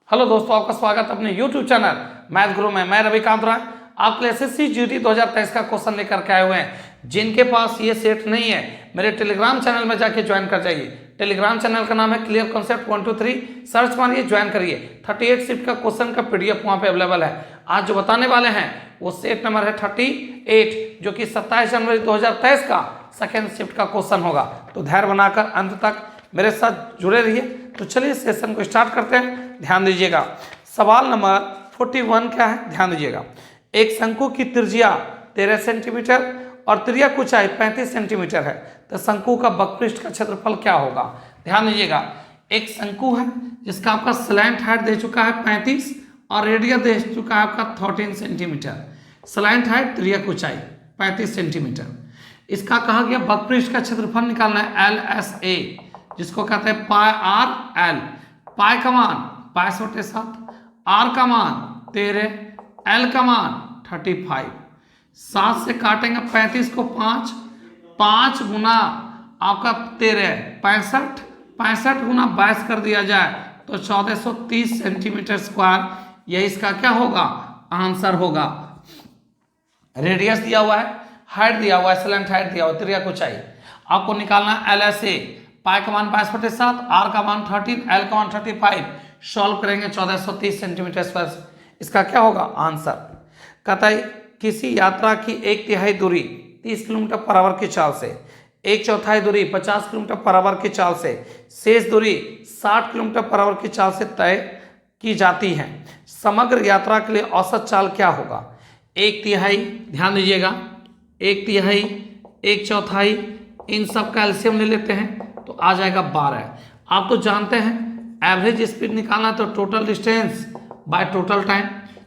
Hello दोस्तों, आपका स्वागत अपने YouTube चैनल मैथ गुरु में। मैं रविकांत राय आपके लिए एसएससी जीडी 2023 का क्वेश्चन लेकर के आए हुए हैं। जिनके पास ये सेट नहीं है, मेरे टेलीग्राम चैनल में जाके ज्वाइन कर जाइए। टेलीग्राम चैनल का नाम है क्लियर कॉन्सेप्ट 1 2 3, सर्च मारिए, ज्वाइन करिए। 38 शिफ्ट का क्वेश्चन का PDF वहाँ पे अवेलेबल है। आज जो बताने वाले हैं वो सेट नंबर है 38, जो कि 27 जनवरी 2023 का सेकेंड शिफ्ट का क्वेश्चन होगा। तो धैर्य बनाकर अंत तक मेरे साथ जुड़े रहिए। तो चलिए सेशन को स्टार्ट करते हैं। ध्यान दीजिएगा, सवाल नंबर 41 क्या है, ध्यान दीजिएगा। एक शंकु की त्रिज्या 13 सेंटीमीटर और त्रिज्यक ऊंचाई 35 सेंटीमीटर है, तो शंकु का वक्रपृष्ठ का क्षेत्रफल क्या होगा। ध्यान दीजिएगा, एक शंकु है जिसका आपका स्लैंट हाइट दे चुका है 35 और रेडियस दे चुका है आपका 13 सेंटीमीटर। स्लैंट हाइट, त्रिज्यक ऊंचाई 35 सेंटीमीटर। इसका कहा गया वक्रपृष्ठ का क्षेत्रफल निकालना है LSA, जिसको कहते हैं पाई आर एल। पाई का मान 22/7, आर का मान 13, एल का मान 35। 7 से काटेंगे 35 को 5 गुना आपका 13 65, 65 गुना 22 कर दिया जाए तो 1430 सेंटीमीटर स्क्वायर। यह इसका क्या होगा, आंसर होगा। रेडियस दिया हुआ है, हाइट दिया हुआ है, स्लैंट हाइट दिया हुआ है, त्रिज्यक ऊंचाई आपको निकालना है LSA। पाई का मान 22/7, आर का मान 13, एल का मान 35। सॉल्व करेंगे 1430 सेंटीमीटर स्क्वायर। इसका क्या होगा, आंसर। कहता है किसी यात्रा की 1/3 दूरी 30 किलोमीटर पर आवर की चाल से, 1/4 दूरी 50 किलोमीटर पर आवर की चाल से, शेष दूरी 60 किलोमीटर पर आवर की चाल से तय की जाती है। समग्र यात्रा के लिए औसत चाल क्या होगा। 1/3, ध्यान दीजिएगा, 1/3, 1/4, इन सब का एलसीएम ले लेते हैं तो आ जाएगा 12। आप तो जानते हैं एवरेज स्पीड निकालना तो total distance by total time,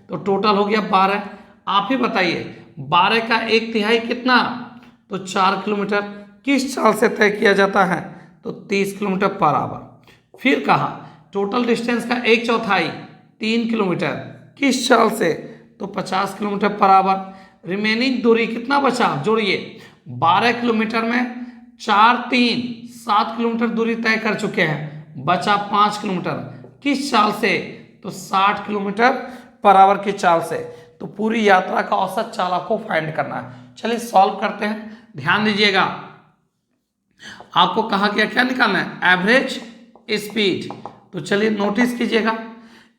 तो टोटल हो गया 12। आप ही बताइए 12 का 1/3 कितना, तो 4 किलोमीटर। किस चाल से तय किया जाता है, तो 30 किलोमीटर पर आवर। फिर कहा टोटल डिस्टेंस का 1/4 3 किलोमीटर, किस चाल से, तो 50 किलोमीटर पर आवर। रिमेनिंग दूरी कितना बचा, जोड़िए 12 किलोमीटर में 4 3 7 किलोमीटर दूरी तय कर चुके हैं, बचा 5 किलोमीटर। किस चाल से, तो 60 किलोमीटर पर आवर की चाल से। तो पूरी यात्रा का औसत चाल आपको फाइंड करना है। चलिए सॉल्व करते हैं। ध्यान दीजिएगा, आपको कहा गया क्या निकालना है, एवरेज स्पीड। तो चलिए नोटिस कीजिएगा,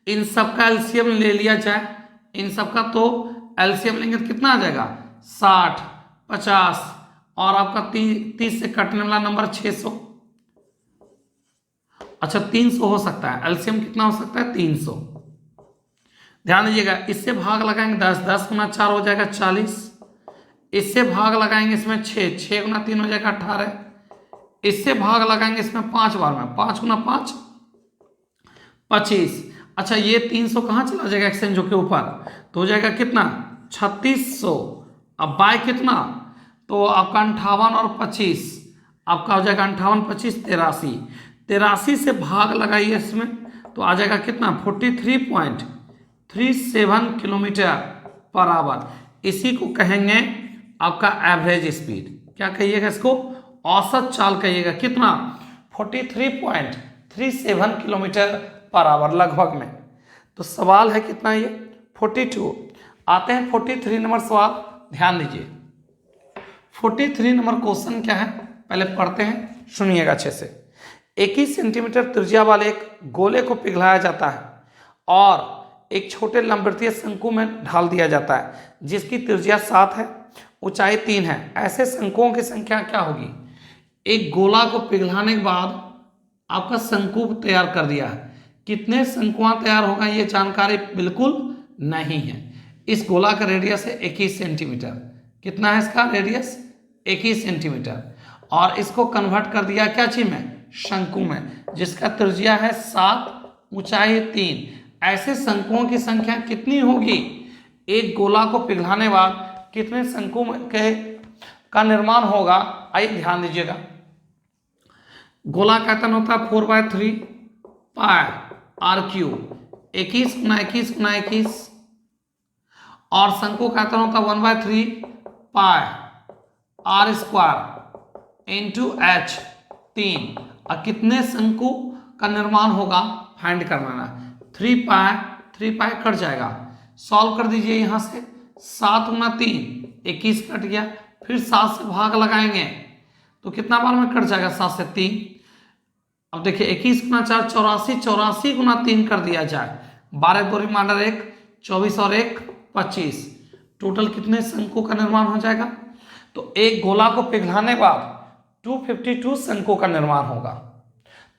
इन सब का एलसीएम ले लिया जाए। इन सब का तो एलसीएम लेंगे तो कितना आ जाएगा, 60 50 और आपका 30 से कटने वाला नंबर 600। अच्छा 300 हो सकता है, एलसीएम कितना हो सकता है, 300। ध्यान दीजिएगा, इससे भाग लगाएंगे 10, 10 गुना 4 हो जाएगा 40। इससे भाग लगाएंगे इसमें 6, 6 गुना 3 हो जाएगा 18। इससे भाग लगाएंगे इसमें 5 बार में, 5 गुना 5 25। अच्छा ये 300 कहाँ चला जाएगा एक्सचेंज के ऊपर, तो हो जाएगा कितना 3600। अब बाय कितना, तो आपका 58 और 25, आपका हो जाएगा 58 25 83। 83 से भाग लगाइए इसमें तो आ जाएगा कितना 43.37 किलोमीटर पर आवर। इसी को कहेंगे आपका एवरेज स्पीड। क्या कहिएगा इसको, औसत चाल कहिएगा। कितना 43.37 किलोमीटर पर आवर लगभग में। तो सवाल है कितना, ये 42। आते हैं 43 नंबर सवाल। ध्यान दीजिए 43 नंबर क्वेश्चन क्या है, पहले पढ़ते हैं, सुनिएगा अच्छे से। 21 सेंटीमीटर त्रिज्या वाले एक गोले को पिघलाया जाता है और एक छोटे लंबवृत्तीय शंकु में ढाल दिया जाता है, जिसकी त्रिज्या 7 है, ऊंचाई 3 है। ऐसे शंकुओं की संख्या क्या होगी। एक गोला को पिघलाने के बाद आपका शंकु तैयार कर दिया है, कितने शंकुआं तैयार होगा ये जानकारी बिल्कुल नहीं है। इस गोला का रेडियस है 21 सेंटीमीटर। कितना है इसका रेडियस, 21 सेंटीमीटर। और इसको कन्वर्ट कर दिया क्या चीज में, शंकु में, जिसका त्रिज्या है 7, ऊंचाई 3। ऐसे शंकुओं की संख्या कितनी होगी, एक गोला को पिघलाने बाद कितने शंकु का निर्माण होगा। आइए ध्यान दीजिएगा, गोला का आयतन होता है 4/3 पाई आर क्यूब, 21 गुना 21 गुना 21, और शंकु का आयतन होता है 1/3 पाई आर स्क्वायर इंटू H 3। और कितने शंकु का निर्माण होगा फाइंड करना है। 3 पाई कट जाएगा। सॉल्व कर दीजिए यहाँ से, 7 गुना 3 21 कट गया। फिर 7 से भाग लगाएंगे तो कितना बार में कट जाएगा, 7 से 3। अब देखिए 21 गुना 4 84, 84 गुना 3 कर दिया जाए, 12 2 रिमाइंडर 1, 24 और 1 25। टोटल कितने शंकु का निर्माण हो जाएगा? तो एक गोला को पिघलाने बाद 252 शंकु का निर्माण होगा।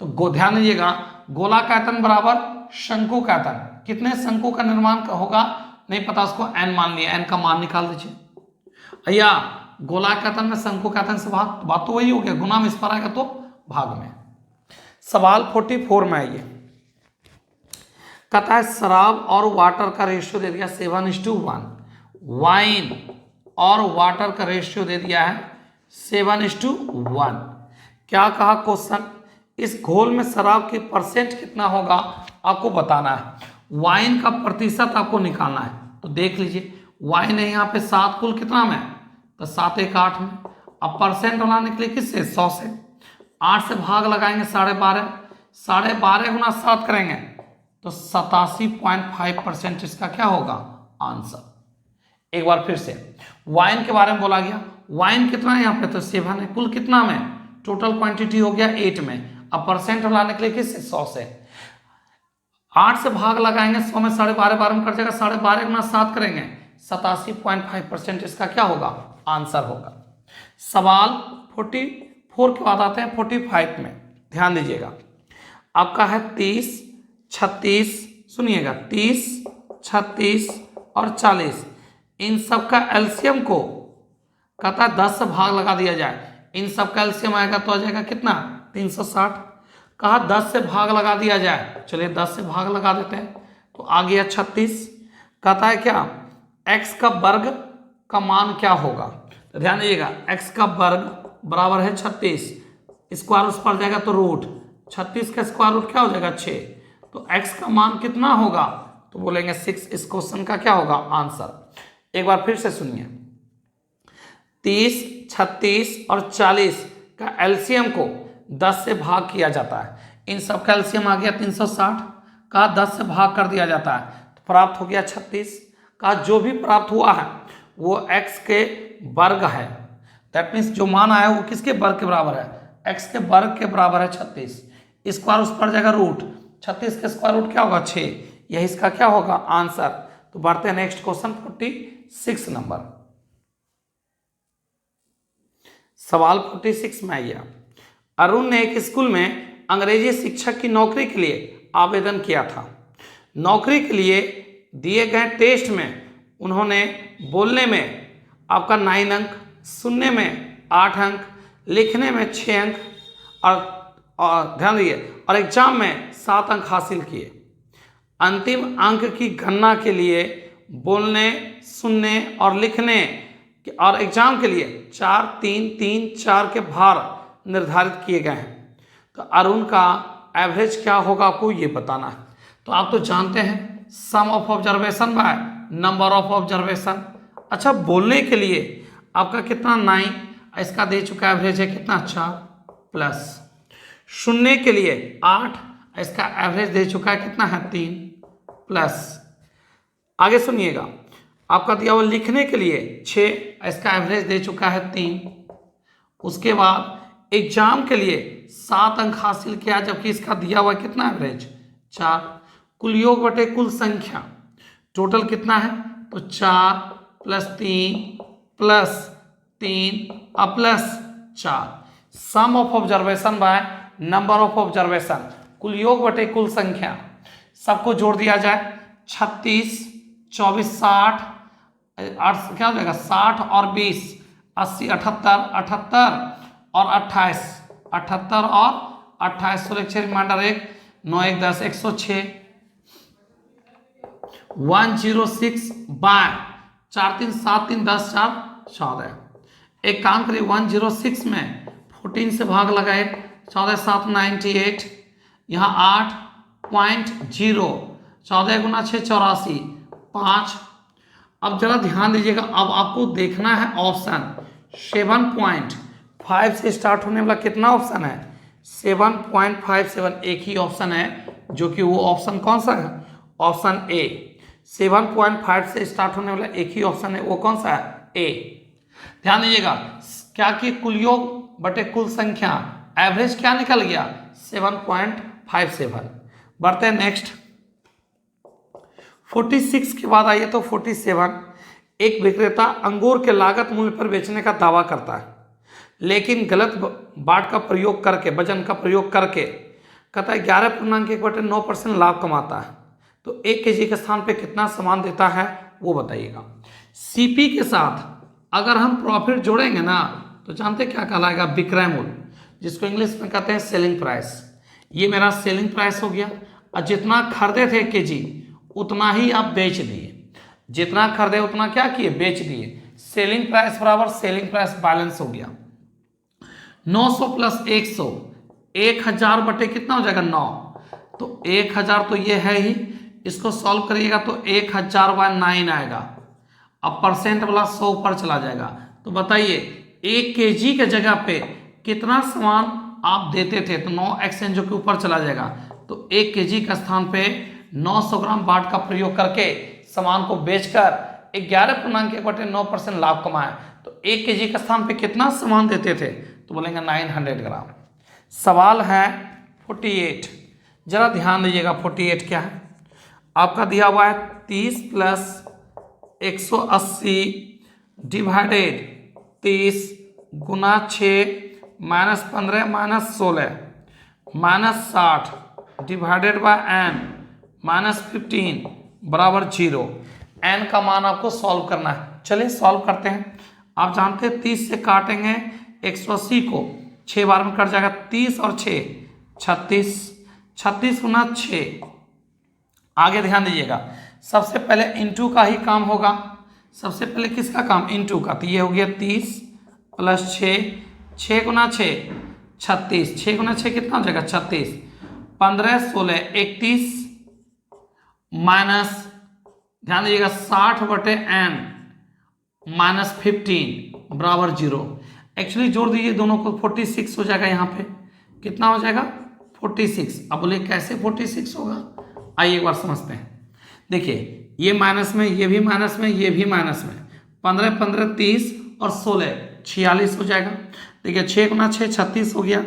तो ध्यान दीजिएगा, गोला का आयतन बराबर शंकु का आयतन, कितने शंकु का निर्माण होगा नहीं पता, उसको n मान लिया, n का मान निकाल दीजिए। भैया गोला का आयतन में शंकु का आयतन से भाग, बात तो वही हो गया, गुना में इस पर आएगा तो भाग में। सवाल 44 में आइए, कहता है शराब और वाटर का रेशियो दे दिया 7:1, वाइन और वाटर का रेशियो दे दिया है 7:1। क्या कहा क्वेश्चन, इस घोल में शराब की परसेंट कितना होगा आपको बताना है, वाइन का प्रतिशत आपको निकालना है। तो देख लीजिए, वाइन है यहाँ पे 7 कुल कितना में, तो 7 1 8 में। अब परसेंट बनाने के लिए किससे, 100 से। 8 से भाग लगाएंगे 12.5, 12.5 गुना 7 करेंगे तो 87.5% इसका क्या होगा आंसर। एक बार फिर से वाइन के बारे में बोला गया, वाइन कितना है यहाँ पे, तो 7 है, कुल कितना में, टोटल क्वांटिटी हो गया 8 में। अब परसेंट लाने के लिए किससे, 100 से। 8 से भाग लगाएंगे 100 में, 12.5 में कट जाएगा, 12.5 गुना 7 करेंगे, 87.5% इसका क्या होगा आंसर होगा। सवाल 44 के बाद आते हैं 45 में, ध्यान दीजिएगा। आपका है 30 36, सुनिएगा 30 36 और 40, इन सब का एलसीएम को कहता है 10 से भाग लगा दिया जाए, इन सब का एलसीएम आएगा तो आ जाएगा कितना 360। कहा 10 से भाग लगा दिया जाए, चलिए 10 से भाग लगा देते हैं तो आ गया 36। कहता है क्या, x का वर्ग का मान क्या होगा, तो ध्यान दीजिएगा x का वर्ग बराबर है 36, स्क्वायर उस पर जाएगा तो रूट, 36 का स्क्वायर रूट क्या हो जाएगा 6, तो x का मान कितना होगा, तो बोलेंगे 6। इस क्वेश्चन का क्या होगा आंसर। एक बार फिर से सुनिए, 30 36 और 40 का एलसीएम को 10 से भाग किया जाता है, इन सब का एलसीएम आ गया 360, का 10 से भाग कर दिया जाता है तो प्राप्त हो गया 36। का जो भी प्राप्त हुआ है वो x के वर्ग है, दैट मीन्स जो मान आया वो किसके वर्ग के बराबर है, x के वर्ग के बराबर है 36। स्क्वायर उस पर जाएगा रूट, 36 का स्क्वायर रूट क्या होगा 6, यही इसका क्या होगा आंसर। तो बढ़ते हैं नेक्स्ट क्वेश्चन 46 नंबर। सवाल 46 में आइए, अरुण ने एक स्कूल में अंग्रेजी शिक्षक की नौकरी के लिए आवेदन किया था। नौकरी के लिए दिए गए टेस्ट में उन्होंने बोलने में आपका 9 अंक, सुनने में 8 अंक, लिखने में 6 अंक और ध्यान दीजिए और एग्जाम में 7 अंक हासिल किए। अंतिम अंक की गणना के लिए बोलने, सुनने और लिखने और एग्जाम के लिए 4 3 3 4 के भार निर्धारित किए गए हैं। तो अरुण का एवरेज क्या होगा आपको ये बताना है। तो आप तो जानते हैं sum of observation by number of observation. अच्छा, बोलने के लिए आपका कितना 9, इसका दे चुका एवरेज है कितना 4 प्लस। सुनने के लिए 8, इसका एवरेज दे चुका है कितना है 3 प्लस। आगे सुनिएगा, आपका दिया हुआ लिखने के लिए 6, इसका एवरेज दे चुका है 3। उसके बाद एग्जाम के लिए 7 अंक हासिल किया, जबकि इसका दिया हुआ कितना एवरेज 4। कुल योग बटे कुल संख्या टोटल कितना है, तो 4 प्लस 3 प्लस 3 और plus 4। Sum of observation by number of observation, कुल योग बटे कुल संख्या, सबको जोड़ दिया जाए 36 24 60 8 क्या हो जाएगा 60 और 20 80 78 78 और 28 78 और 28 16 रिमाइंडर 1 9 1 10 106 106 बाय 4 3 7 3 10 4 14। एक काम करिए 106 में 14 से भाग लगाए 14 7 98, यहाँ 8.0, 14 गुना 6 84 5। अब जरा ध्यान दीजिएगा, अब आपको देखना है ऑप्शन 7.5 से स्टार्ट होने वाला कितना ऑप्शन है 7.57। एक ही ऑप्शन है जो कि वो ऑप्शन कौन सा है ऑप्शन ए। 7.5 से स्टार्ट होने वाला एक ही ऑप्शन है, वो कौन सा है? ए। ध्यान दीजिएगा, क्या कि कुल योग बटे कुल संख्या, एवरेज क्या निकल गया? 7.57। बढ़ते हैं नेक्स्ट 46 के बाद आइए तो 47। एक विक्रेता अंगूर के लागत मूल्य पर बेचने का दावा करता है, लेकिन गलत बाट का प्रयोग करके, वजन का प्रयोग करके कहता है 11.1/9% लाभ कमाता है, तो 1 kg के स्थान पे कितना सामान देता है वो बताइएगा। सीपी के साथ अगर हम प्रॉफिट जोड़ेंगे ना तो जानते क्या कहलाएगा? विक्रय मूल्य, जिसको इंग्लिश में कहते हैं सेलिंग प्राइस। ये मेरा सेलिंग प्राइस हो गया, और जितना खरीदे थे 1 kg उतना ही आप बेच दिए। जितना खरीदे उतना क्या किए? बेच दिए। सेलिंग प्राइस बराबर सेलिंग प्राइस बैलेंस हो गया। 900 प्लस 100, 1000 बटे कितना हो जाएगा? 9। तो 1000 तो ये है ही, इसको सॉल्व करिएगा तो 1000/9 आएगा। अब परसेंट वाला 100 ऊपर चला जाएगा। तो बताइए 1 kg के जगह पे कितना सामान आप देते थे? तो 9 एक्सचेंज के ऊपर चला जाएगा। तो 1 kg का स्थान पे 900 ग्राम बाट का प्रयोग करके सामान को बेचकर 11.1/9% लाभ कमाया। तो 1 kg का स्थान पे कितना सामान देते थे? तो बोलेंगे 900 ग्राम। सवाल है 48, जरा ध्यान दीजिएगा 48 क्या है। आपका दिया हुआ है 30 plus 180 divided 30 Guna 6 minus 15 minus 16 minus 60 divided by n minus 15 बराबर 0। n का मान आपको सॉल्व करना है। चलिए सॉल्व करते हैं। आप जानते हैं 30 से काटेंगे 180 को, 6 बार में कट जाएगा। 30 और 6 36, 36 गुना 6। आगे ध्यान दीजिएगा, सबसे पहले इंटू का ही काम होगा। सबसे पहले किसका काम? इंटू का। तो ये हो गया 30 प्लस 6, 6 गुना 6 36, 6 गुना 6 कितना हो जाएगा? 36, 15 16 31 माइनस, ध्यान दीजिएगा 60 बटे n माइनस 15 बराबर 0। एक्चुअली जोड़ दीजिए दोनों को, 46 हो जाएगा। यहाँ पे कितना हो जाएगा? 46। अब बोले कैसे 46 होगा? आइए एक बार समझते हैं। देखिए ये माइनस में, ये भी माइनस में, ये भी माइनस में। 15 15 30 और 16 46 हो जाएगा। देखिए 6 गुना 6 36 हो गया,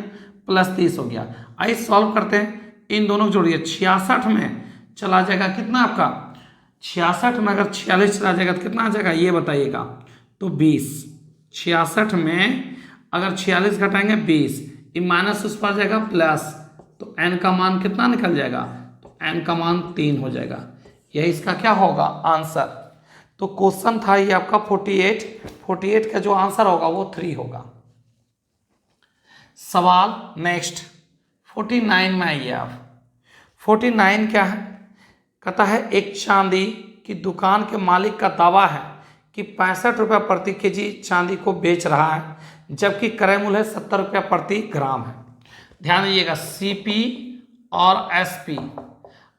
प्लस 30 हो गया। आइए सॉल्व करते हैं। इन दोनों को जोड़िए, 66 में चला जाएगा कितना आपका? 66 में अगर 46 चला जाएगा तो कितना आ जाएगा ये बताइएगा? तो 20। 66 में अगर 46 घटाएंगे 20, ये माइनस उस पर जाएगा प्लस, तो n का मान कितना निकल जाएगा? तो n का मान 3 हो जाएगा। यही इसका क्या होगा? आंसर। तो क्वेश्चन था ये आपका 48 का जो आंसर होगा वो 3 होगा। सवाल नेक्स्ट 49 में आइए आप। 49 क्या है? कहता है एक चांदी की दुकान के मालिक का दावा है कि 65 रुपये प्रति केजी चांदी को बेच रहा है, जबकि क्रय मूल्य 70 रुपया प्रति ग्राम है। ध्यान दीजिएगा, सीपी और एसपी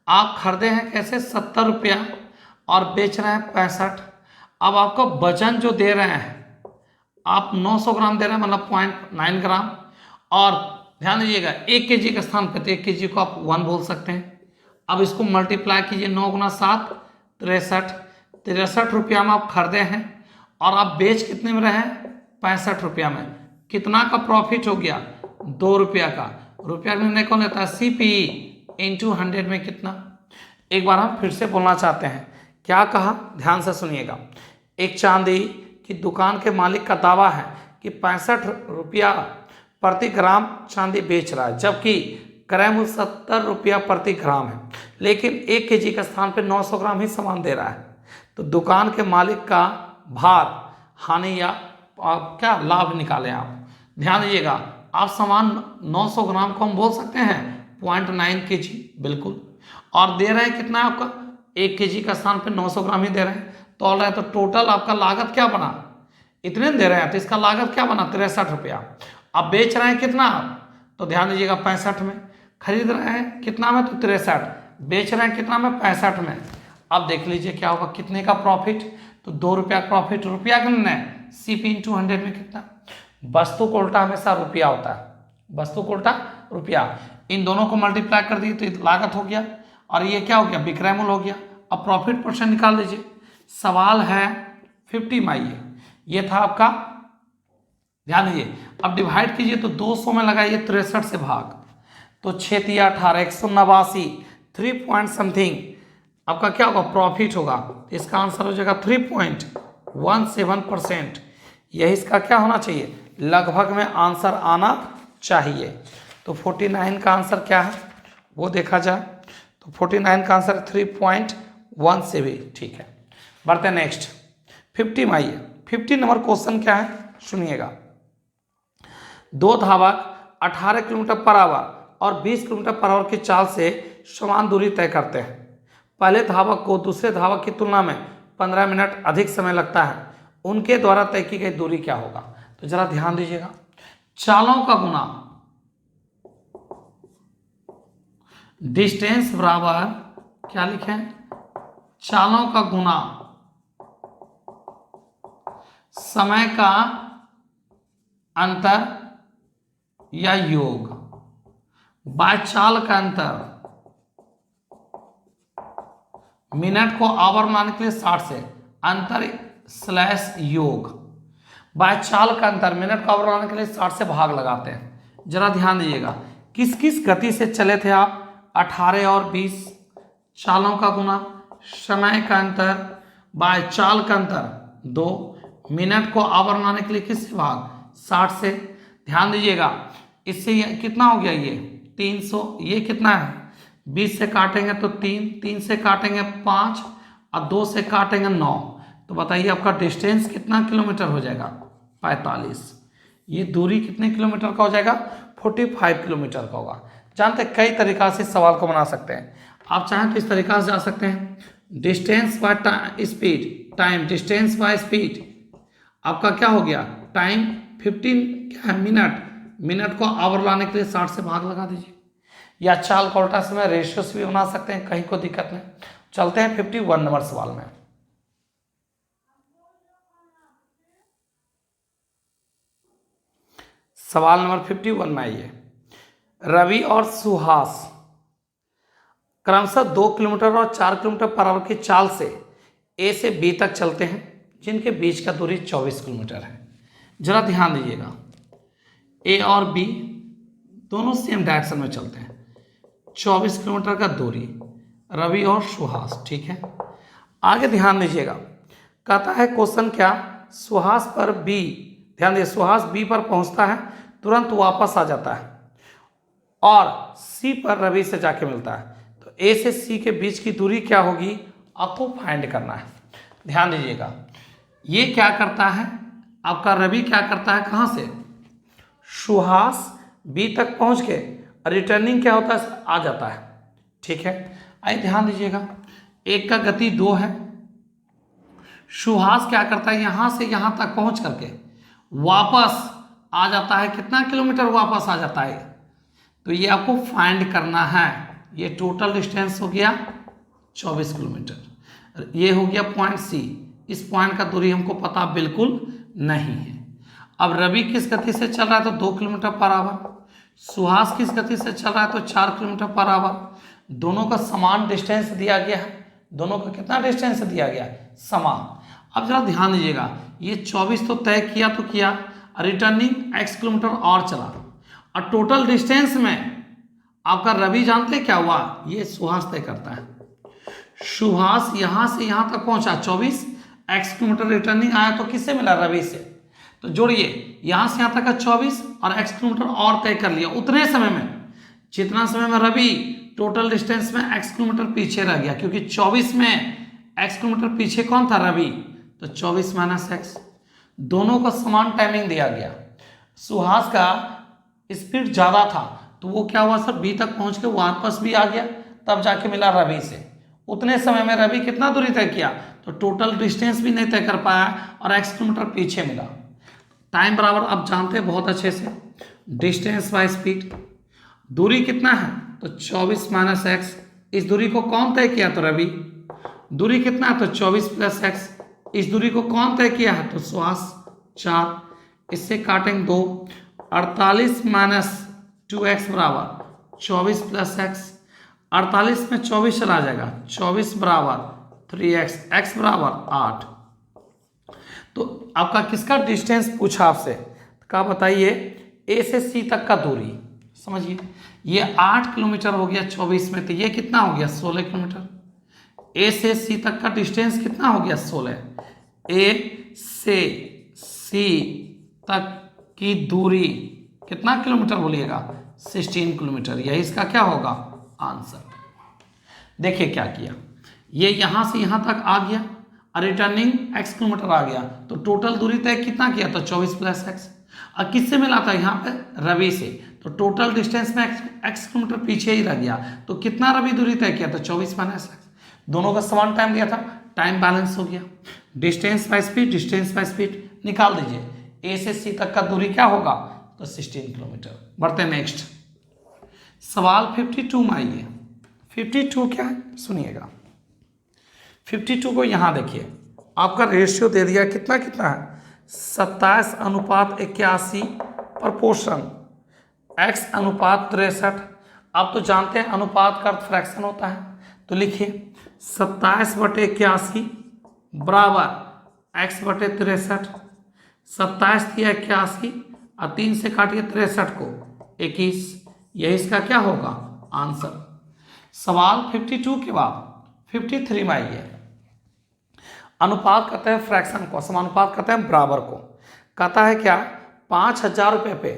आप खरीदे हैं कैसे? 70 रुपया और बेच रहे हैं 65। अब आपको वजन जो दे रहे हैं आप 900 ग्राम दे रहे हैं, मतलब 0.9 ग्राम। और ध्यान दीजिएगा 1 kg के स्थान पर, तो 1 kg को आप 1 बोल सकते हैं। अब इसको मल्टीप्लाई कीजिए, 9 गुना 7 63, 63 रुपया में आप खरीदे हैं और आप बेच कितने में रहे हैं? 65 रुपया में। कितना का प्रॉफिट हो गया? 2 रुपया का। रुपया निर्णय कौन लेता है? सीपी इंटू 100 में कितना? एक बार हम फिर से बोलना चाहते हैं, क्या कहा? ध्यान से सुनिएगा। एक चांदी की दुकान के मालिक का दावा है कि 65 रुपया प्रति ग्राम चांदी बेच रहा है, जबकि क्रय मूल्य 70 रुपया प्रति ग्राम है, लेकिन 1 kg के स्थान पर 900 ग्राम ही सामान दे रहा है। तो दुकान के मालिक का भार, हानि या क्या लाभ निकालें आप। ध्यान दीजिएगा, आप सामान 900 ग्राम को हम बोल सकते हैं 0.9 kg, बिल्कुल। और दे रहे हैं कितना आपका? 1 kg का स्थान पे 900 ग्राम ही दे रहे हैं। तो ऑल रहा है, तो टोटल आपका लागत क्या बना? इतने दे रहे हैं, तो इसका लागत क्या बना? 63 रुपया। अब बेच रहे हैं कितना? तो ध्यान दीजिएगा 65 में। खरीद रहे हैं कितना में? तो 63। बेच रहे हैं कितना में? 65 में। अब देख लीजिए क्या होगा, कितने का प्रॉफिट? तो 2 रुपया प्रॉफिट। रुपया कितना है? सीपी इंटू 100 में कितना? वस्तु को उल्टा हमेशा रुपया होता है, वस्तु को उल्टा रुपया। इन दोनों को मल्टीप्लाई कर दिए तो लागत हो गया। और ये क्या हो गया, विक्रय मूल्य हो गया। अब प्रॉफिट परसेंट निकाल लीजिए। सवाल है 50 माई है, ये था आपका, ध्यान दीजिए। अब डिवाइड कीजिए तो 200 में लगाइए 63 से भाग, तो 6 तिया 18, 189, 3 पॉइंट समथिंग आपका क्या होगा, प्रॉफिट होगा। तो इसका आंसर हो जाएगा 3.17%। यही इसका क्या होना चाहिए, लगभग में आंसर आना चाहिए। तो 49 का आंसर क्या है वो देखा जाए, तो 49 का आंसर 3.17, ठीक है। बढ़ते हैं नेक्स्ट 50 में आइए। 50 नंबर क्वेश्चन क्या है सुनिएगा। दो धावक 18 किलोमीटर पर आवर और 20 किलोमीटर पर आवर की चाल से समान दूरी तय करते हैं। पहले धावक को दूसरे धावक की तुलना में 15 मिनट अधिक समय लगता है, उनके द्वारा तय की गई दूरी क्या होगा। तो जरा ध्यान दीजिएगा, चालों का गुना डिस्टेंस बराबर क्या लिखें, चालों का गुना समय का अंतर या योग, बाय चाल का अंतर, मिनट को आवर बनाने के लिए 60 से अंतर स्लैश योग, बाय चाल का अंतर, मिनट को आवर बनाने के लिए 60 से भाग लगाते हैं। जरा ध्यान दीजिएगा, किस किस गति से चले थे आप, 18 और 20, चालों का गुना, समय का अंतर, बाय चाल का अंतर 2, मिनट को आवर बनाने के लिए किससे भाग, 60 से। ध्यान दीजिएगा, इससे ये कितना हो गया, ये 300, ये कितना है 20 से काटेंगे तो 3, 3 से काटेंगे 5 और 2 से काटेंगे 9, तो बताइए आपका डिस्टेंस कितना किलोमीटर हो जाएगा, 45। ये दूरी कितने किलोमीटर का हो जाएगा, 45 किलोमीटर का होगा। जानते हैं कई तरीका से सवाल को बना सकते हैं। आप चाहें तो इस तरीका से जा सकते हैं, distance by speed, time distance by speed, आपका क्या हो गया, टाइम 15 क्या है मिनट, मिनट को आवर लाने के लिए 60 से भाग लगा दीजिए। या चाल का उल्टा समय रेशियो से भी बना सकते हैं, कहीं को दिक्कत नहीं। चलते हैं 51 नंबर सवाल में। सवाल नंबर 51 में आइए। रवि और सुहास क्रमशः 2 किलोमीटर और 4 किलोमीटर पर आवर की चाल से ए से बी तक चलते हैं, जिनके बीच का दूरी 24 किलोमीटर है। जरा ध्यान दीजिएगा, ए और बी दोनों सेम डायरेक्शन में चलते हैं, 24 किलोमीटर का दूरी, रवि और सुहास, ठीक है। आगे ध्यान दीजिएगा, कहता है क्वेश्चन क्या, सुहास पर बी, ध्यान दीजिए, सुहास बी पर पहुंचता है, तुरंत वापस आ जाता है और सी पर रवि से जाके मिलता है। तो ए से सी के बीच की दूरी क्या होगी, आपको फाइंड करना है। ध्यान दीजिएगा, ये क्या करता है, आपका रवि क्या करता है, कहाँ से, सुहास बी तक पहुंच के रिटर्निंग क्या होता है, आ जाता है, ठीक है। आइए ध्यान दीजिएगा, एक का गति 2 है, सुहास क्या करता है, यहां से यहां तक पहुंच करके वापस आ जाता है, कितना किलोमीटर वापस आ जाता है, तो ये आपको फाइंड करना है। ये टोटल डिस्टेंस हो गया 24 किलोमीटर, ये हो गया पॉइंट सी, इस पॉइंट का दूरी हमको पता बिल्कुल नहीं है। अब रवि किस गति से चल रहा है, तो 2 किलोमीटर पर आवर, सुहास किस गति से चल रहा है, तो 4 किलोमीटर पर आवर। दोनों का समान डिस्टेंस दिया गया है, दोनों का कितना डिस्टेंस दिया गया है, समान। अब जरा ध्यान दीजिएगा, ये 24 तो तय किया तो किया, रिटर्निंग x किलोमीटर और चला, और टोटल डिस्टेंस में आपका रवि जानते क्या हुआ, ये सुहास तय करता है। सुहास यहां से यहां तक पहुंचा 24, x किलोमीटर रिटर्निंग आया तो किससे मिला, रवि से। तो जोड़िए, यहां से यहां तक का 24 और x किलोमीटर और तय कर लिया उतने समय में, जितना समय में रवि टोटल डिस्टेंस में x किलोमीटर पीछे रह गया, क्योंकि 24 में x किलोमीटर पीछे कौन था, रवि, तो 24 माइनस x, दोनों का समान टाइमिंग दिया गया। सुहास का स्पीड ज़्यादा था तो वो क्या हुआ सर, बी तक पहुंच के वापस भी आ गया, तब जाके मिला रवि से। उतने समय में रवि कितना दूरी तय किया, तो टोटल डिस्टेंस भी नहीं तय कर पाया और x किलोमीटर पीछे मिला। टाइम बराबर आप जानते हैं बहुत अच्छे से, डिस्टेंस बाय स्पीड, दूरी कितना है, तो 24 माइनस एक्स, इस दूरी को कौन तय किया, तो रवि। दूरी कितना है, तो 24 प्लस एक्स, इस दूरी को कौन तय किया है, तो सुहास 4, इससे काटेंगे 2, 48 माइनस 2x बराबर 24 प्लस एक्स, 48 में 24 चला जाएगा, 24 बराबर 3x, x बराबर 8। तो आपका किसका डिस्टेंस पूछा आपसे, क्या बताइए, ए से सी तक का दूरी। समझिए ये 8 किलोमीटर हो गया 24 में, तो ये कितना हो गया 16 किलोमीटर। ए से सी तक का डिस्टेंस कितना हो गया 16। ए से सी तक की दूरी कितना किलोमीटर बोलिएगा 16 किलोमीटर। यही इसका क्या होगा आंसर। देखिए क्या किया, ये यहां से यहां तक आ गया और रिटर्निंग x किलोमीटर आ गया, तो टोटल दूरी तय कितना किया, तो 24 प्लस x। और किससे मिला था यहाँ पे, रवि से, तो टोटल डिस्टेंस में x किलोमीटर पीछे ही रह गया, तो कितना रवि दूरी तय किया, तो 24 माइनस x। दोनों का समान टाइम दिया था, टाइम बैलेंस हो गया। Distance by speed, distance by speed निकाल दीजिए। ए से सी तक का दूरी क्या होगा, तो 16 किलोमीटर। बढ़ते नेक्स्ट सवाल 52 में आइए। 52 क्या है सुनिएगा। 52 को यहाँ देखिए, आपका रेशियो दे दिया कितना कितना है 27:81 प्रोपोर्शन x अनुपात 63। आप तो जानते हैं अनुपात का अर्थ फ्रैक्शन होता है, तो लिखिए 27/81 बराबर x बटे 63। 27 दिया 81 और 3 से काटिए 63 को 21। यही इसका क्या होगा आंसर। सवाल 52 के बाद 53 में आइए। अनुपात कहते हैं फ्रैक्शन को, समानुपात कहते हैं बराबर को। कहता है क्या 5,000 रुपये पे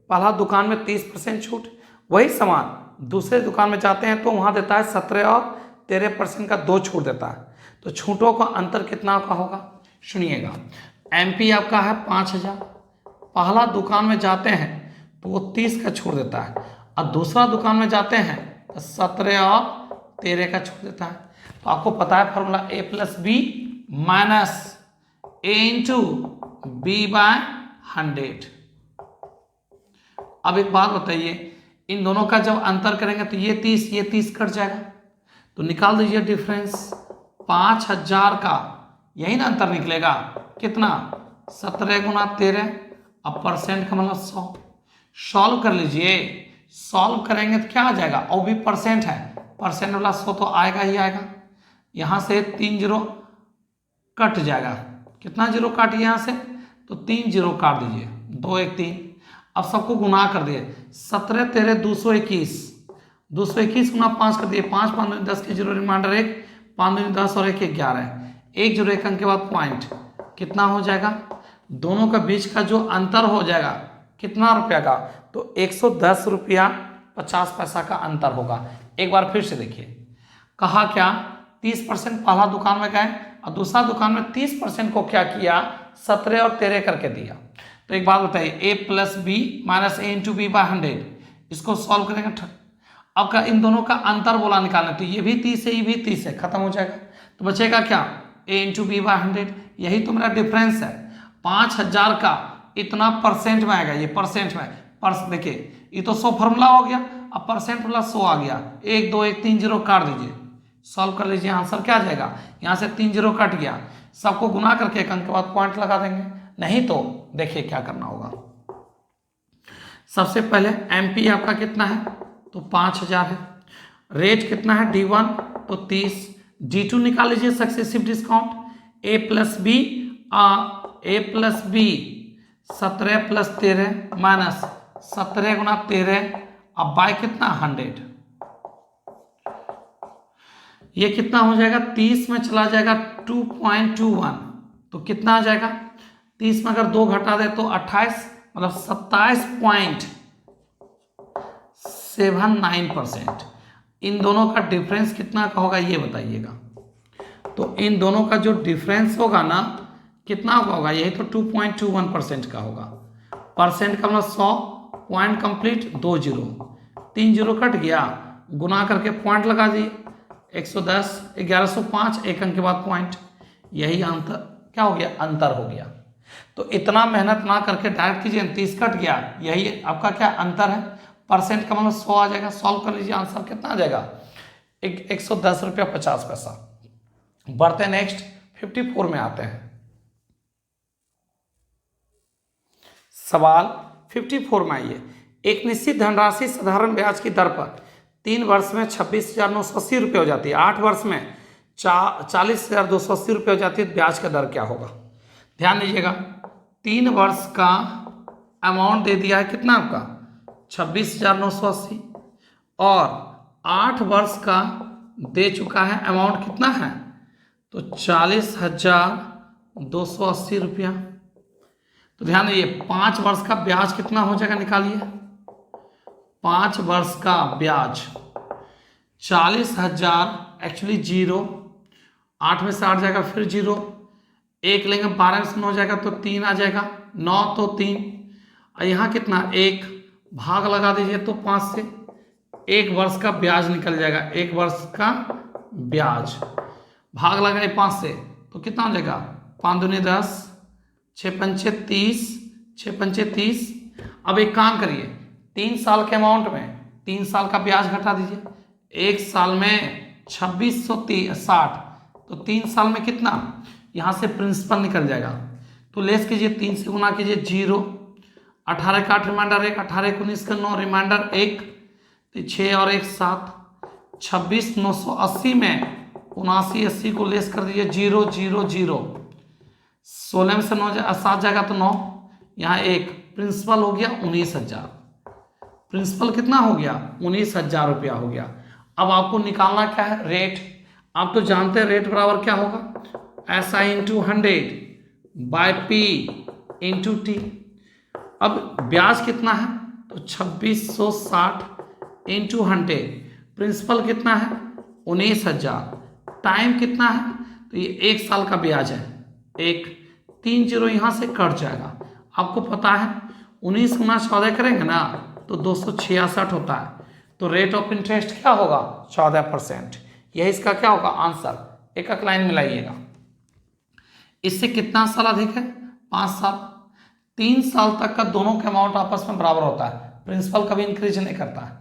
पहला दुकान में 30% छूट, वही सामान दूसरे दुकान में जाते हैं तो वहाँ देता है 17 और 13% का 2 छूट देता है, तो छूटों का अंतर कितना का होगा। सुनिएगा MP आपका है 5,000, पहला दुकान में जाते हैं तो वो 30 का छूट देता है, और दूसरा दुकान में जाते हैं तो 17 और 13 का छूट देता है। तो आपको पता है formula A + B minus A into B by 100। अब एक बात बताइए, इन दोनों का जब अंतर करेंगे तो ये 30 कट जाएगा, तो निकाल दीजिए डिफरेंस। 5,000 का यही ना अंतर निकलेगा, कितना 17 गुना 13, अब परसेंट का मतलब 100। सॉल्व कर लीजिए, सॉल्व करेंगे तो क्या आ जाएगा, और भी परसेंट है, परसेंट वाला 100 तो आएगा ही आएगा। यहाँ से 3 जीरो कट जाएगा, कितना जीरो काटिए यहाँ से, तो 3 जीरो काट दीजिए, 2 1 3। अब सबको गुना कर दिए, 17 13 221, 221 गुना 5 कर दिए, 5 5 10 के जीरो रिमाइंडर 1, 5 10 और 1 11, 1 जीरो 1 अंक के बाद पॉइंट, कितना हो जाएगा, दोनों का बीच का जो अंतर हो जाएगा कितना रुपया का, तो 110 रुपया 50 पैसा का अंतर होगा। एक बार फिर से देखिए, कहा क्या 30% पहला दुकान में गए और दूसरा दुकान में 30% को क्या किया 17 और 13 करके दिया। तो एक बात बताइए A + B minus A into B by 100, इसको सॉल्व करेंगे। अब का इन दोनों का अंतर बोला निकालना, तो ये भी 30 है ये भी 30 है, खत्म हो जाएगा, तो बचेगा क्या A इंटू B बाय 100। यही तो मेरा डिफरेंस है। 5,000 का इतना परसेंट में आएगा, ये परसेंट में देखिए ये तो 100 फॉर्मूला हो गया, अब परसेंट वाला 100 आ गया, 1 2 1 3 जीरो काट दीजिए, सॉल्व कर लीजिए, आंसर क्या आ जाएगा, यहाँ से 3 जीरो कट गया, सबको गुना करके 1 अंक के बाद पॉइंट लगा देंगे। नहीं तो देखिए क्या करना होगा, सबसे पहले MP आपका कितना है, तो 5,000 है, रेट कितना है D1 तो 30, D2 निकाल लीजिए successive discount, A + B 17 + 13 minus 17 गुना 13, अब बाय कितना 100, ये कितना हो जाएगा 30 में चला जाएगा 2.21, तो कितना आ जाएगा 30 में अगर 2 घटा दे तो 28, मतलब 27.79%। इन दोनों का डिफरेंस कितना का होगा ये बताइएगा। तो इन दोनों का जो डिफरेंस होगा ना कितना होगा, यही तो 2.21% का होगा। परसेंट का मतलब 100, point complete 2 zero, 3 zero cut गया, गुना करके पॉइंट लगा दिए 110 1105, 1 अंक के बाद पॉइंट, यही अंतर क्या हो गया अंतर हो गया। तो इतना मेहनत ना करके डायरेक्ट कीजिए, 30 कट गया, यही आपका क्या अंतर है, परसेंट का मतलब 100 आ जाएगा। सॉल्व कर लीजिए, आंसर कितना आ जाएगा 110 रुपया 50 पैसा। बढ़ते नेक्स्ट 54 में आते हैं। सवाल 54 में आइए, एक निश्चित धनराशि साधारण ब्याज की दर पर 3 वर्ष में 26,980 रुपये हो जाती है, 8 वर्ष में 40,280 रुपये हो जाती है, ब्याज का दर क्या होगा? ध्यान दीजिएगा, 3 वर्ष का अमाउंट दे दिया है कितना आपका 26,980 और 8 वर्ष का दे चुका है अमाउंट कितना है तो 40,280 रुपया। तो ध्यान दीजिए 5 वर्ष का ब्याज कितना हो जाएगा, निकालिए। 5 वर्ष का ब्याज 40,000 एक्चुअली 0, 8 में से 8 जाएगा फिर 0, 1 लेंगे 12 में से 9 जाएगा तो 3 आ जाएगा, 9 तो 3 और यहाँ कितना 1 भाग लगा दीजिए तो 5 से 1 वर्ष का ब्याज निकल जाएगा। 1 वर्ष का ब्याज भाग लगाए 5 से तो कितना हो जाएगा 5 दूनी 10, 6 पंचे 30, 6 पंचे 30। अब एक काम करिए 3 साल के अमाउंट में 3 साल का ब्याज घटा दीजिए। 1 साल में 2660 तो 3 साल में कितना यहाँ से प्रिंसिपल निकल जाएगा तो लेस कीजिए 3 से गुना कीजिए 0, 18 का 8 रिमाइंडर 1, 18 19 का 9 रिमाइंडर 1 तो 6 और 1 7, 26,980 में 79,80 को लेस कर दीजिए 0 0 0, 16 में से 9 7 जाएगा तो 9, यहाँ 1 प्रिंसिपल हो गया 19,000। प्रिंसिपल कितना हो गया 19,000 रुपया हो गया। अब आपको निकालना क्या है रेट, आप तो जानते हैं रेट बराबर क्या होगा SI into 100 by P into T। अब ब्याज कितना है तो 2660 इंटू 100, प्रिंसिपल कितना है 19,000, टाइम कितना है तो ये 1 साल का ब्याज है, 3 जीरो यहाँ से कट जाएगा। आपको पता है 19 गुना 14 करेंगे ना तो 266 होता है, तो रेट ऑफ इंटरेस्ट क्या होगा 14%। यह इसका क्या होगा आंसर। एक एक लाइन मिलाइएगा। इससे कितना साल अधिक है 5 साल। 3 साल तक का दोनों का अमाउंट आपस में बराबर होता है, प्रिंसिपल कभी इंक्रीज नहीं करता है।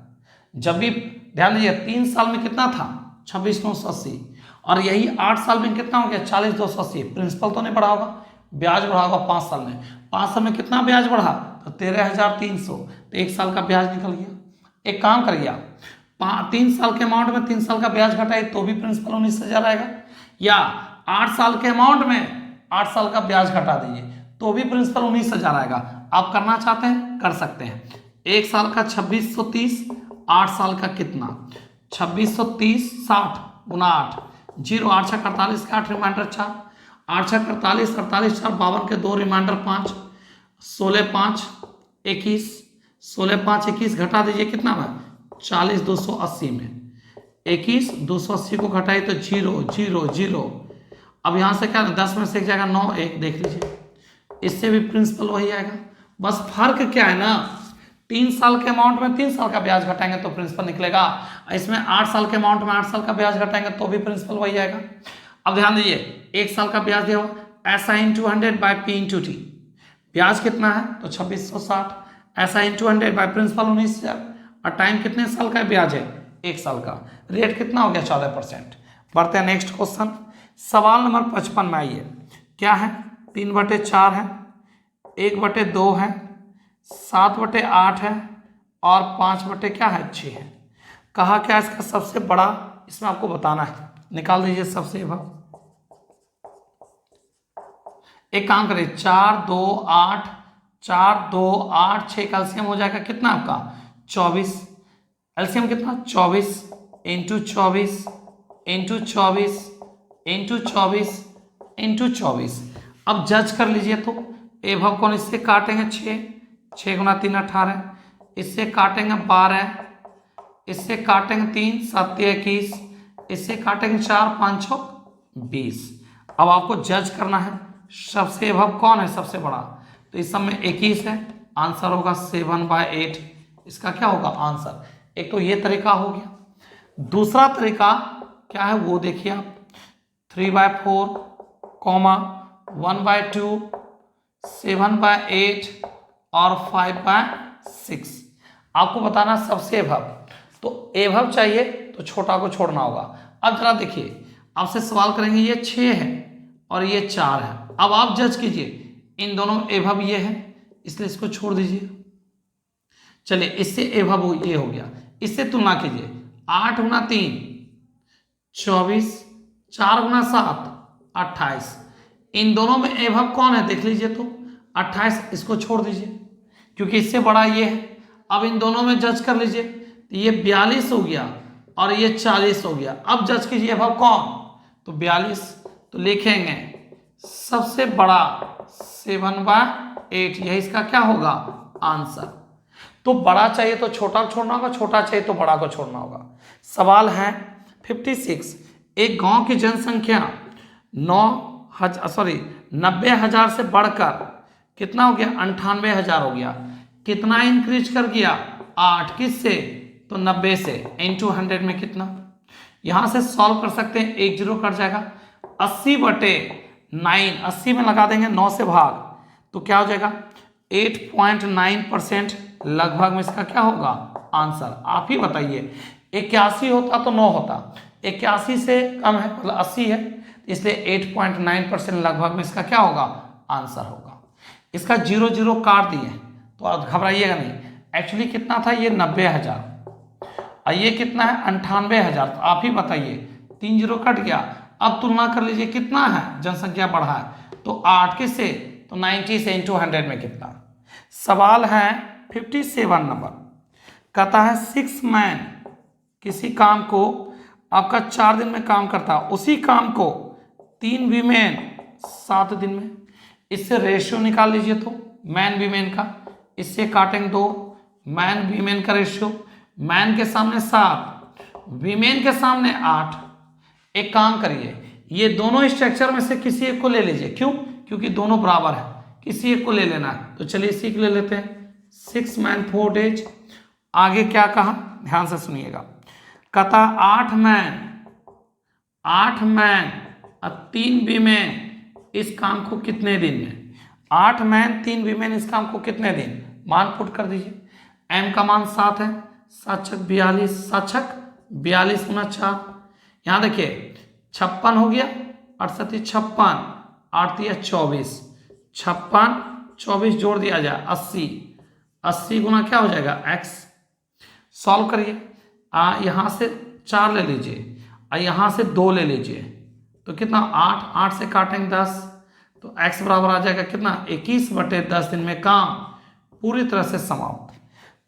जब भी ध्यान दीजिए 3 साल में कितना था 26,980 और यही 8 साल में कितना हो गया 40,280, प्रिंसिपल तो नहीं बढ़ा होगा, ब्याज बढ़ा होगा 5 साल में। 5 साल में कितना ब्याज बढ़ा तो 13,300, तो 1 साल का ब्याज निकल गया। एक काम करिए 3 साल के अमाउंट में 3 साल का ब्याज घटाए तो भी प्रिंसिपल 19,000 आएगा, या 8 साल के अमाउंट में 8 साल का ब्याज घटा दीजिए तो भी प्रिंसिपल 19,000 आएगा। आप करना चाहते हैं कर सकते हैं। 1 साल का 2630, 8 साल का कितना 2630 60 गुना 8, 0 8 6 48 का 8 रिमाइंडर 4, 8 6 48 48 4 52 के 2 रिमाइंडर 5, 16 5 21, 16 5 21 घटा दीजिए कितना है 40,280 में 21 280 को घटाइए तो 0 0 0। अब यहाँ से क्या 10 में से एक जाएगा 9 1, देख लीजिए इससे भी प्रिंसिपल वही आएगा। बस फर्क क्या है ना 3 साल के अमाउंट में 3 साल का ब्याज घटाएंगे तो प्रिंसिपल निकलेगा, इसमें 8 साल के अमाउंट में 8 साल का ब्याज घटाएंगे तो भी प्रिंसिपल वही आएगा। अब ध्यान दीजिए 1 साल का ब्याज दिया SI into 100 by P into T, ब्याज कितना है तो 2660, SI इंटू 100 बाय प्रिंसिपल 19,000 और टाइम कितने साल का ब्याज है 1 साल का, रेट कितना हो गया 14%। बढ़ते हैं नेक्स्ट क्वेश्चन। सवाल नंबर 55 में आइए। क्या है 3/4 है, 1/2 है, 7/8 है और 5 क्या है 6 है। कहा क्या इसका सबसे बड़ा, इसमें आपको बताना है, निकाल दीजिए सबसे बड़ा। एक काम करिए 4 2 8 4 2 8 6 का एलसीएम हो जाएगा कितना आपका 24। एलसीएम कितना 24 इंटू 24 इंटू 24 इंटू 24 इंटू 24। अब जज कर लीजिए तो ए भाव कौन, इससे काटेंगे 6 गुना 3 18, इससे काटेंगे 12, इससे काटेंगे 3 7 21, इससे काटेंगे 4 5 6 20। अब आपको जज करना है सबसे भाव कौन है सबसे बड़ा, तो इस सब में 21 है, आंसर होगा 7/8। इसका क्या होगा आंसर। एक तो ये तरीका हो गया। दूसरा तरीका क्या है वो देखिए आप 3/4, 1/2, 7/8 और 5/6। आपको बताना सबसे एभव, तो एभव चाहिए तो छोटा को छोड़ना होगा। अब जरा देखिए आपसे सवाल करेंगे ये 6 है और ये 4 है, अब आप जज कीजिए इन दोनों में एभव ये है इसलिए इसको छोड़ दीजिए। चलिए इससे एभव ये हो गया, इससे तुलना कीजिए 8 गुना 3 24, 4 गुना 7 28। इन दोनों में एभव कौन है देख लीजिए तो 28, इसको छोड़ दीजिए क्योंकि इससे बड़ा ये है। अब इन दोनों में जज कर लीजिए तो ये 42 हो गया और ये 40 हो गया। अब जज कीजिए एभव कौन, तो 42। तो लिखेंगे सबसे बड़ा 7/8, यही इसका क्या होगा आंसर। तो बड़ा चाहिए तो छोटा को छोड़ना होगा, छोटा चाहिए तो बड़ा को छोड़ना होगा। सवाल है 56। एक गांव की जनसंख्या 90,000 से बढ़कर कितना हो गया 98,000 हो गया। कितना इंक्रीज कर गया 8, किससे तो 90 से, इंटू 100 में कितना। यहां से सॉल्व कर सकते हैं, 1 0 कट जाएगा। 80/9, 80 में लगा देंगे 9 से भाग तो क्या हो जाएगा 8.9% लगभग में इसका क्या होगा आंसर। आप ही बताइए 81 होता तो 9 होता, 81 से कम है मतलब 80 है, इसलिए 8.9% लगभग में इसका क्या होगा आंसर होगा। इसका 0 0 काट दिए तो आप घबराइएगा नहीं। एक्चुअली कितना था ये 90,000 और ये कितना है 98,000। तो आप ही बताइए 3 0 कट गया। अब तुलना कर लीजिए कितना है जनसंख्या बढ़ा है तो 8 किससे तो 90 से इंटू 100 में कितना। सवाल है 57 नंबर, कहता है 6 मैन किसी काम को आपका 4 दिन में काम करता है, उसी काम को 3 वीमेन 7 दिन में। इससे रेशियो निकाल लीजिए तो मैन वीमेन का, इससे काटेंगे 2, मैन वीमेन का रेशियो, मैन के सामने 7, वीमेन के सामने 8। एक काम करिए ये दोनों स्ट्रक्चर में से किसी एक को ले लीजिए, क्यों क्योंकि दोनों बराबर है, किसी एक को ले लेना है। तो चलिए इसी को ले लेते हैं 6 मैन 4 डेज। आगे क्या कहा ध्यान से सुनिएगा, कहता 8 मैन और 3 वीमेन इस काम को कितने दिन में। 8 मैन 3 वीमेन इस काम को कितने दिन, मान पुट कर दीजिए। एम का मान 7 है, 7 छक 42, 7 छक 42 गुना 4, यहाँ देखिए 56 हो गया, 68 56, 8 24, 56 24 जोड़ दिया जाए 80, 80 गुना क्या हो जाएगा x। सॉल्व करिए, यहाँ से 4 ले लीजिए और यहाँ से 2 ले लीजिए तो कितना 8, 8 से काटेंगे 10 तो x बराबर आ जाएगा कितना 21/10 दिन में काम पूरी तरह से समाप्त।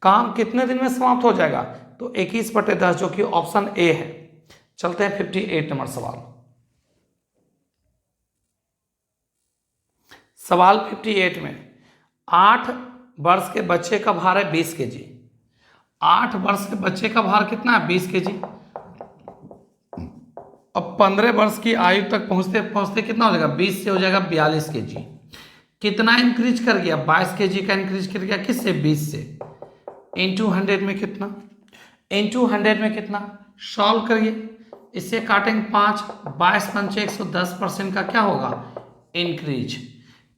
काम कितने दिन में समाप्त हो जाएगा तो 21/10 जो कि ऑप्शन ए है। चलते हैं 58 नंबर सवाल। सवाल 58 में 8 वर्ष के बच्चे का भार है 20 kg। 8 वर्ष के बच्चे का भार कितना है 20 kg। अब 15 वर्ष की आयु तक पहुंचते पहुंचते कितना हो जाएगा 20 से हो जाएगा 42 kg। कितना इंक्रीज कर गया 22 kg का इंक्रीज कर गया, किससे 20 से। इंटू 100 में कितना, इंटू 100 में कितना, सॉल्व करिए, इससे काटेंगे 5, 22 पंचे 110% का क्या होगा इंक्रीज।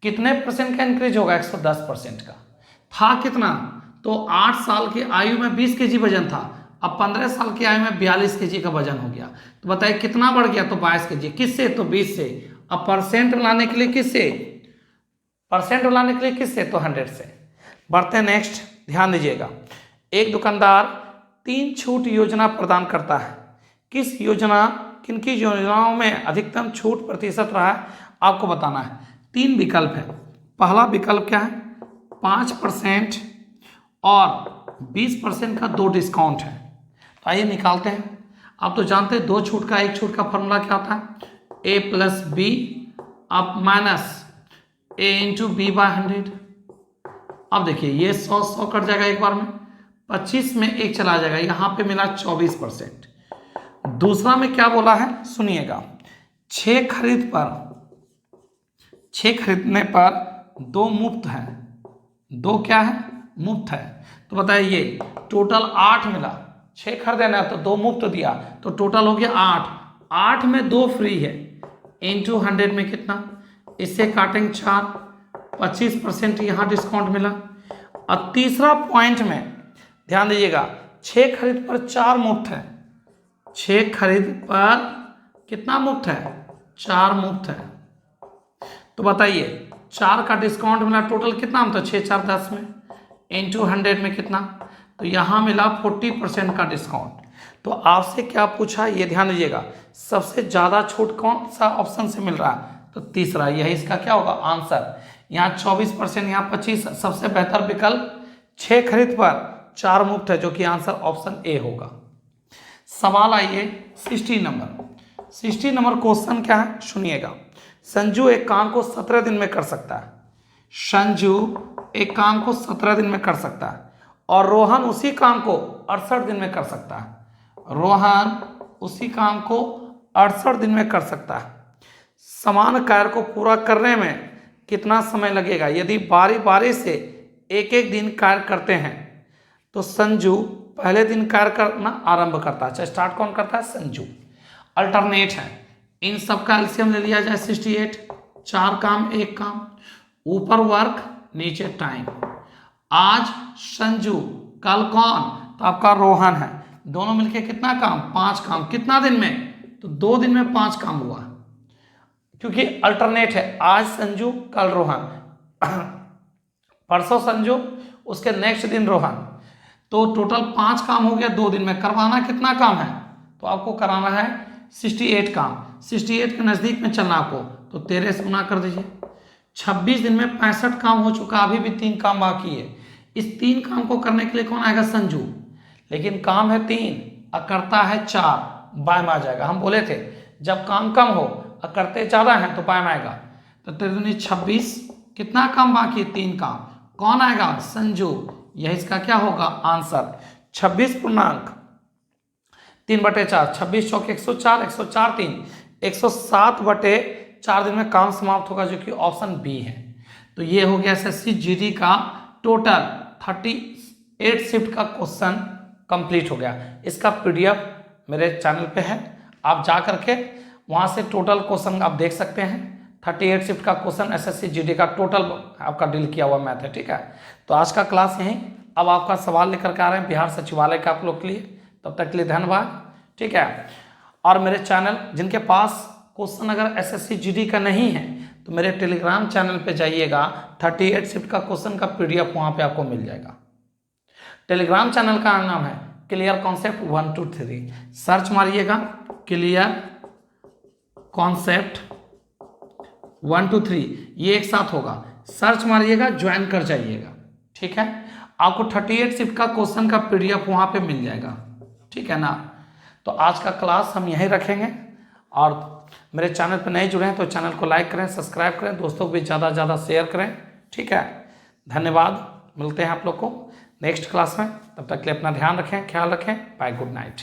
कितने परसेंट का इंक्रीज होगा 110% का। था कितना तो 8 साल की आयु में 20 kg वजन था, अब 15 साल की आयु में 42 kg का वजन हो गया। तो बताइए कितना बढ़ गया तो 22 kg, किससे तो 20 से। अब परसेंट लाने के लिए किससे, परसेंट लाने के लिए किससे तो 100 से। बढ़ते हैं नेक्स्ट, ध्यान दीजिएगा। एक दुकानदार 3 छूट योजना प्रदान करता है, किस योजना किनकी योजनाओं में अधिकतम छूट प्रतिशत रहा है आपको बताना है। 3 विकल्प है, पहला विकल्प क्या है 5% और 20% का 2 डिस्काउंट है। तो आइए निकालते हैं। आप तो जानते हैं 2 छूट का 1 छूट का फॉर्मूला क्या होता है a + b अब माइनस a × b/100। अब देखिए ये 100 कट जाएगा एक बार में, 25 में 1 चला जाएगा, यहाँ पे मिला 24%। दूसरा में क्या बोला है सुनिएगा, 6 खरीदने पर 2 मुफ्त है, 2 क्या है मुफ्त है। तो बताइए टोटल 8 मिला, 6 खरीदेना तो 2 मुफ्त दिया तो टोटल हो गया 8, 8 में 2 फ्री है। इंटू 100 में कितना, इससे काटेंगे 4, 25% यहाँ डिस्काउंट मिला। और तीसरा पॉइंट में ध्यान दीजिएगा 6 खरीद पर 4 मुफ्त है, 6 खरीद पर कितना मुफ्त है 4 मुफ्त है। तो बताइए 4 का डिस्काउंट मिला, टोटल कितना हम तो 6 4 10 में, इंटू 100 में कितना तो यहाँ मिला 40% का डिस्काउंट। तो आपसे क्या पूछा ये ध्यान दीजिएगा, सबसे ज़्यादा छूट कौन सा ऑप्शन से मिल रहा है, तो तीसरा, यही इसका क्या होगा आंसर। यहाँ 24%, यहाँ 25, सबसे बेहतर विकल्प 6 खरीद पर 4 मुफ्त है, जो कि आंसर ऑप्शन ए होगा। सवाल आइए 60 नंबर क्वेश्चन क्या है सुनिएगा। संजू एक काम को 17 दिन में कर सकता है, संजू एक काम को 17 दिन में कर सकता है, और रोहन उसी काम को 68 दिन में कर सकता है। रोहन उसी काम को 68 दिन में कर सकता है। समान कार्य को पूरा करने में कितना समय लगेगा? यदि बारी बारी से एक एक दिन कार्य करते हैं तो संजू पहले दिन कार्य करना आरंभ करता है। स्टार्ट कौन करता है? संजू। अल्टरनेट है, इन सब का एलसीएम ले लिया जाए 68, 4 काम 1 काम, ऊपर वर्क नीचे टाइम। आज संजू, कल कौन? तो आपका रोहन है। दोनों मिलके कितना काम? 5 काम। कितना दिन में? तो 2 दिन में 5 काम हुआ, क्योंकि अल्टरनेट है, आज संजू कल रोहन, परसों संजू उसके नेक्स्ट दिन रोहन, तो टोटल 5 काम हो गया 2 दिन में। करवाना कितना काम है? तो आपको कराना है 68 काम। 68 के नज़दीक में चलना आपको, तो 13 से गुना कर दीजिए। 26 दिन में 65 काम हो चुका, अभी भी 3 काम बाकी है। इस 3 काम को करने के लिए कौन आएगा? संजू। लेकिन काम है 3 और करता है 4, बाय में आ जाएगा। हम बोले थे जब काम कम हो और करते ज़्यादा हैं तो बाय में आएगा। तो 26, कितना काम बाकी? 3 काम। कौन आएगा? संजू। यह इसका क्या होगा आंसर? 26 पूर्णांक 3/4, 26 चौक 104, 104 3, 107/4 दिन में काम समाप्त होगा, जो कि ऑप्शन बी है। तो ये हो गया एसएससी जीडी का टोटल 38 शिफ्ट का क्वेश्चन कंप्लीट हो गया। इसका पीडीएफ मेरे चैनल पे है, आप जा करके वहाँ से टोटल क्वेश्चन आप देख सकते हैं। 38 शिफ्ट का क्वेश्चन एसएससी जीडी का टोटल आपका डील किया हुआ मैथ है, ठीक है। तो आज का क्लास यहीं, अब आपका सवाल लेकर के आ रहे हैं बिहार सचिवालय का आप लोग के लिए। तब तक के लिए धन्यवाद, ठीक है। और मेरे चैनल जिनके पास क्वेश्चन अगर एसएससी जीडी का नहीं है तो मेरे टेलीग्राम चैनल पे जाइएगा, 38 शिफ्ट का क्वेश्चन का पीडीएफ वहाँ पे आपको मिल जाएगा। टेलीग्राम चैनल का नाम है क्लियर कॉन्सेप्ट 1 2 3, सर्च मारिएगा क्लियर कॉन्सेप्ट 1 2 3, ये एक साथ होगा, सर्च मारिएगा, ज्वाइन कर जाइएगा, ठीक है। आपको 38 शिफ्ट का क्वेश्चन का पीडीएफ वहाँ पे मिल जाएगा, ठीक है ना। तो आज का क्लास हम यहीं रखेंगे, और मेरे चैनल पर नए जुड़े हैं तो चैनल को लाइक करें, सब्सक्राइब करें, दोस्तों को भी ज़्यादा से ज़्यादा शेयर करें, ठीक है। धन्यवाद, मिलते हैं आप लोग को नेक्स्ट क्लास में। तब तक के लिए अपना ध्यान रखें, ख्याल रखें, बाय, गुड नाइट।